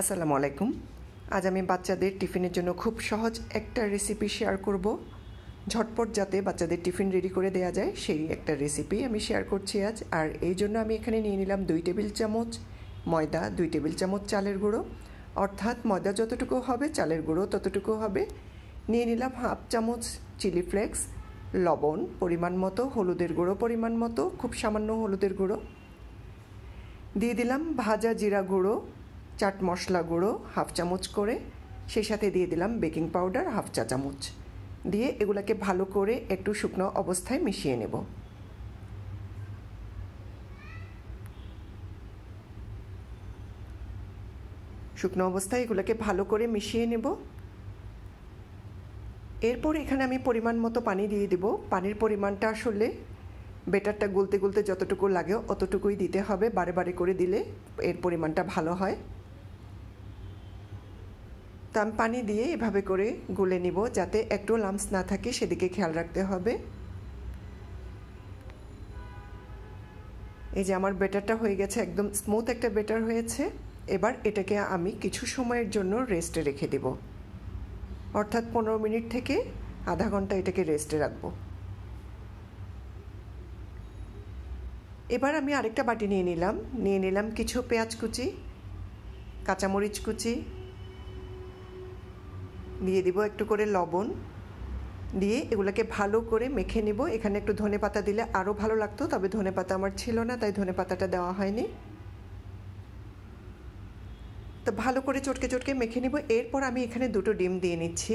আসসালামু আলাইকুম। আজ আমি বাচ্চাদের টিফিনের জন্য খুব সহজ একটা রেসিপি শেয়ার করব। ঝটপট যাতে বাচ্চাদের টিফিন রেডি করে দেওয়া যায় সেই একটা রেসিপি আমি শেয়ার করছি আজ। আর এই জন্য আমি এখানে নিয়ে নিলাম 2 টেবিল চামচ ময়দা, 2 টেবিল চামচ চালের গুঁড়ো, অর্থাৎ ময়দা যতটুকু হবে চালের গুঁড়ো ততটুকু হবে। নিয়ে নিলাম হাফ চামচ চিলি ফ্লেক্স, লবণ পরিমাণ মতো, হলুদের গুঁড়ো পরিমাণ মতো, খুব সামান্য হলুদের গুঁড়ো দিয়ে দিলাম, ভাজা জিরা গুঁড়ো, চাট মশলা গুঁড়ো হাফ চামচ করে, সেই সাথে দিয়ে দিলাম বেকিং পাউডার হাফ চা চামচ দিয়ে এগুলোকে ভালো করে একটু শুকনো অবস্থায় মিশিয়ে নেব। শুকনো অবস্থায় এগুলোকে ভালো করে মিশিয়ে নেব। এরপর এখানে আমি পরিমাণ মতো পানি দিয়ে দেব। পানির পরিমাণটা আসলে বেটারটা গুলতে গুলতে যতটুকু লাগে অতটুকুই দিতে হবে, বারে বারে করে দিলে এর পরিমাণটা ভালো হয়। তো আমি পানি দিয়ে এভাবে করে গুলে নিব, যাতে একটু লাম্পস না থাকে সেদিকে খেয়াল রাখতে হবে। এই যে আমার বেটারটা হয়ে গেছে, একদম স্মুথ একটা বেটার হয়েছে। এবার এটাকে আমি কিছু সময়ের জন্য রেস্টে রেখে দেব, অর্থাৎ 15 মিনিট থেকে আধা ঘন্টা এটাকে রেস্টে রাখবো। এবার আমি আরেকটা বাটি নিয়ে নিলাম কিছু পেঁয়াজ কুচি, কাঁচামরিচ কুচি, দিয়ে দিব একটু করে লবণ, দিয়ে এগুলোকে ভালো করে মেখে নেব। এখানে একটু ধনেপাতা দিলে আরও ভালো লাগতো, তবে ধনেপাতা আমার ছিল না, তাই ধনেপাতাটা দেওয়া হয়নি। তো ভালো করে চটকে চটকে মেখে নেব। এরপর আমি এখানে 2টো ডিম দিয়ে নিচ্ছি।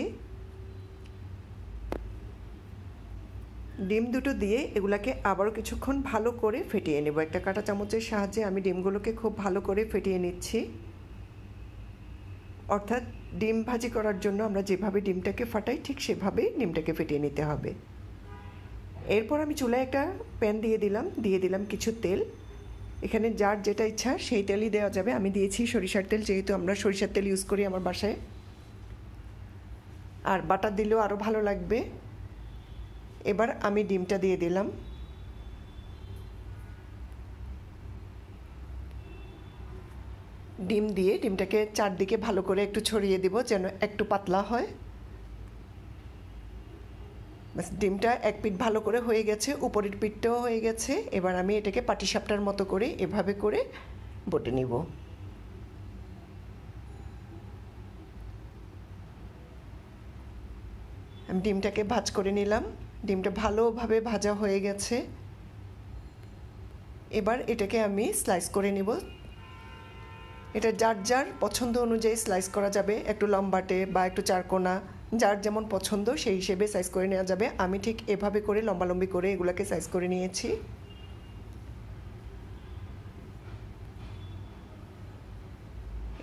ডিম 2টো দিয়ে এগুলাকে আবারও কিছুক্ষণ ভালো করে ফেটিয়ে নেব। একটা কাঁটা চামচের সাহায্যে আমি ডিমগুলোকে খুব ভালো করে ফেটিয়ে নিচ্ছি। অর্থাৎ ডিম ভাজি করার জন্য আমরা যেভাবে ডিমটাকে ফাটাই ঠিক সেভাবেই ডিমটাকে ফেটিয়ে নিতে হবে। এরপর আমি চুলায় একটা প্যান দিয়ে দিলাম কিছু তেল। এখানে যার যেটা ইচ্ছা সেই তেলই দেওয়া যাবে। আমি দিয়েছি সরিষার তেল, যেহেতু আমরা সরিষার তেল ইউজ করি আমার বাসায়, আর বাটার দিলেও আরও ভালো লাগবে। এবার আমি ডিমটা দিয়ে দিলাম। ডিম দিয়ে ডিমটাকে চারদিকে ভালো করে একটু ছড়িয়ে দিব যেন একটু পাতলা হয়। বাস, ডিমটা এক পিঠ ভালো করে হয়ে গেছে, উপরের পিঠটাও হয়ে গেছে। এবার আমি এটাকে পাটিসাপটার মতো করে এভাবে করে বটে নিব। আমি ডিমটাকে ভাজ করে নিলাম। ডিমটা ভালোভাবে ভাজা হয়ে গেছে। এবার এটাকে আমি স্লাইস করে নিব। এটা যার যার পছন্দ অনুযায়ী স্লাইস করা যাবে, একটু লম্বাটে বা একটু চারকোনা, যার যেমন পছন্দ সেই হিসেবে সাইজ করে নেওয়া যাবে। আমি ঠিক এভাবে করে লম্বালম্বি করে এগুলোকে সাইজ করে নিয়েছি।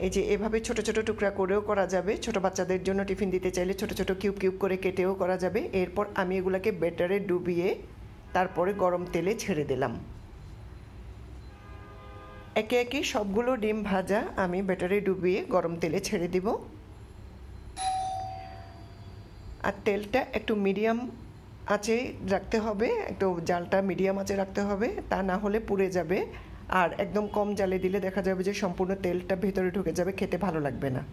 এই যে এভাবে ছোট ছোট টুকরা করেও করা যাবে, ছোট বাচ্চাদের জন্য টিফিন দিতে চাইলে ছোট ছোট কিউব কিউব করে কেটেও করা যাবে। এরপর আমি এগুলোকে ব্যাটারে ডুবিয়ে তারপরে গরম তেলে ছেড়ে দিলাম। একে একে সবগুলো ডিম ভাজা আমি ব্যাটারে ডুবিয়ে গরম তেলে ছেড়ে দিব। আর তেলটা একটু মিডিয়াম আঁচে রাখতে হবে, একটু জালটা মিডিয়াম আঁচে রাখতে হবে, তা না হলে পুড়ে যাবে। আর একদম কম জালে দিলে দেখা যাবে যে সম্পূর্ণ তেলটা ভেতরে ঢুকে যাবে, খেতে ভালো লাগবে না।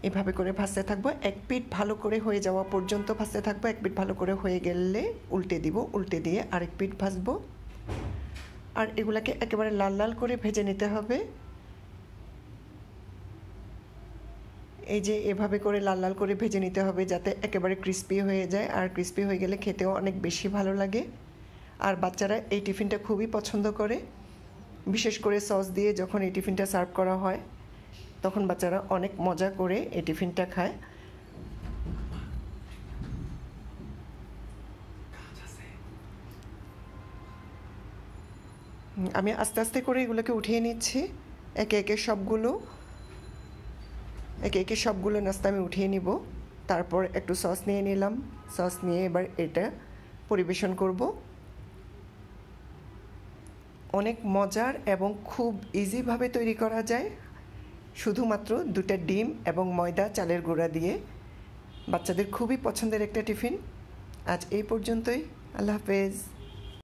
এভাবে করে ভাজতে থাকবো, এক পিঠ ভালো করে হয়ে যাওয়া পর্যন্ত ভাজতে থাকবো। এক পিঠ ভালো করে হয়ে গেলে উল্টে দিব, উল্টে দিয়ে আরেক পিঠ ভাজবো। আর এগুলাকে একেবারে লাল লাল করে ভেজে নিতে হবে। এই যে এভাবে করে লাল লাল করে ভেজে নিতে হবে যাতে একেবারে ক্রিস্পি হয়ে যায়, আর ক্রিস্পি হয়ে গেলে খেতেও অনেক বেশি ভালো লাগে। আর বাচ্চারা এই টিফিনটা খুবই পছন্দ করে, বিশেষ করে সস দিয়ে যখন এই টিফিনটা সার্ভ করা হয় তখন বাচ্চারা অনেক মজা করে এই টিফিনটা খায়। আমি আস্তে আস্তে করে এগুলোকে উঠিয়ে নিচ্ছি। একে একে সবগুলো নাস্তা আমি উঠিয়ে নিব। তারপর একটু সস নিয়ে নিলাম। সস নিয়ে এবার এটা পরিবেশন করব। অনেক মজার এবং খুব ইজিভাবে তৈরি করা যায়। শুধুমাত্র 2টা ডিম এবং ময়দা চালের গুঁড়া দিয়ে বাচ্চাদের খুবই পছন্দের একটা টিফিন। আজ এই পর্যন্তই। আল্লাহ হাফেজ।